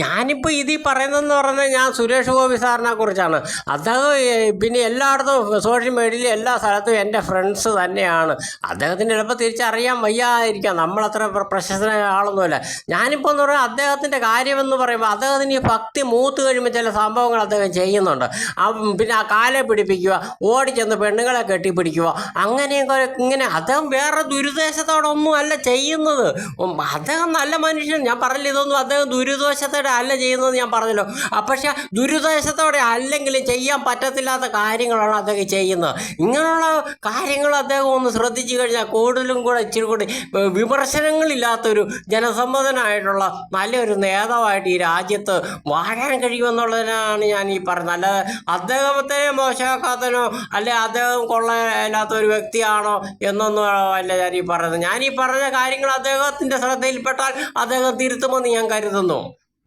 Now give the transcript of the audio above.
ഞാനിപ്പോൾ ഇതിൽ പറയുന്നതെന്ന് പറഞ്ഞാൽ ഞാൻ സുരേഷ് ഗോപി സാറിനെ കുറിച്ചാണ്. അദ്ദേഹം പിന്നെ എല്ലായിടത്തും സോഷ്യൽ മീഡിയയിൽ എല്ലാ സ്ഥലത്തും എൻ്റെ ഫ്രണ്ട്സ് തന്നെയാണ്. അദ്ദേഹത്തിന് ചിലപ്പോൾ തിരിച്ചറിയാൻ വയ്യാതിരിക്കാം, നമ്മളത്ര പ്രശസ്തനായ ആളൊന്നുമല്ല. ഞാനിപ്പോൾ എന്ന് പറയുമ്പോൾ അദ്ദേഹത്തിൻ്റെ കാര്യമെന്ന് പറയുമ്പോൾ അദ്ദേഹത്തിന് ഈ ഭക്തി മൂത്ത് കഴിയുമ്പോൾ ചില സംഭവങ്ങൾ അദ്ദേഹം ചെയ്യുന്നുണ്ട്. പിന്നെ ആ കാലെ പിടിപ്പിക്കുക, ഓടിച്ചെന്ന് പെണ്ണുങ്ങളെ കെട്ടിപ്പിടിക്കുക, അങ്ങനെയൊക്കെ ഇങ്ങനെ. അദ്ദേഹം വേറെ ദുരുദ്ദേശത്തോടൊന്നും അല്ല ചെയ്യുന്നത്. അദ്ദേഹം നല്ല മനുഷ്യൻ. ഞാൻ പറഞ്ഞില്ല ഇതൊന്നും അദ്ദേഹം ദുരുദ്ദേശത്തോടെ അല്ല ചെയ്യുന്നത് ഞാൻ പറഞ്ഞല്ലോ. പക്ഷേ ദുരുദ്ദേശത്തോടെ അല്ലെങ്കിലും ചെയ്യാൻ പറ്റത്തില്ലാത്ത കാര്യങ്ങളാണ് അദ്ദേഹം ചെയ്യുന്നത്. ഇങ്ങനെയുള്ള കാര്യങ്ങൾ അദ്ദേഹം ഒന്ന് ശ്രദ്ധിച്ചു കഴിഞ്ഞാൽ കൂടുതലും കൂടെ ഇച്ചിരി കൂടി വിമർശനങ്ങളില്ലാത്തൊരു ജനസമ്മതനായിട്ടുള്ള നല്ലൊരു നേതാവായിട്ട് ഈ രാജ്യത്ത് വാഴാൻ കഴിയുമെന്നുള്ളതിനാണ് ഞാൻ ഈ പറയുന്നത്. അല്ലാതെ അദ്ദേഹത്തെ മോശമാക്കാത്തനോ അല്ലെ അദ്ദേഹം കൊള്ളയില്ലാത്ത ഒരു വ്യക്തിയാണോ എന്നൊന്നും അല്ല ഞാൻ ഈ പറയുന്നത്. ഞാൻ ഈ പറഞ്ഞ കാര്യങ്ങൾ അദ്ദേഹത്തിൻ്റെ ശ്രദ്ധയിൽപ്പെട്ടാൽ അദ്ദേഹം തിരുത്തുമെന്ന് ഞാൻ കരുതുന്നു.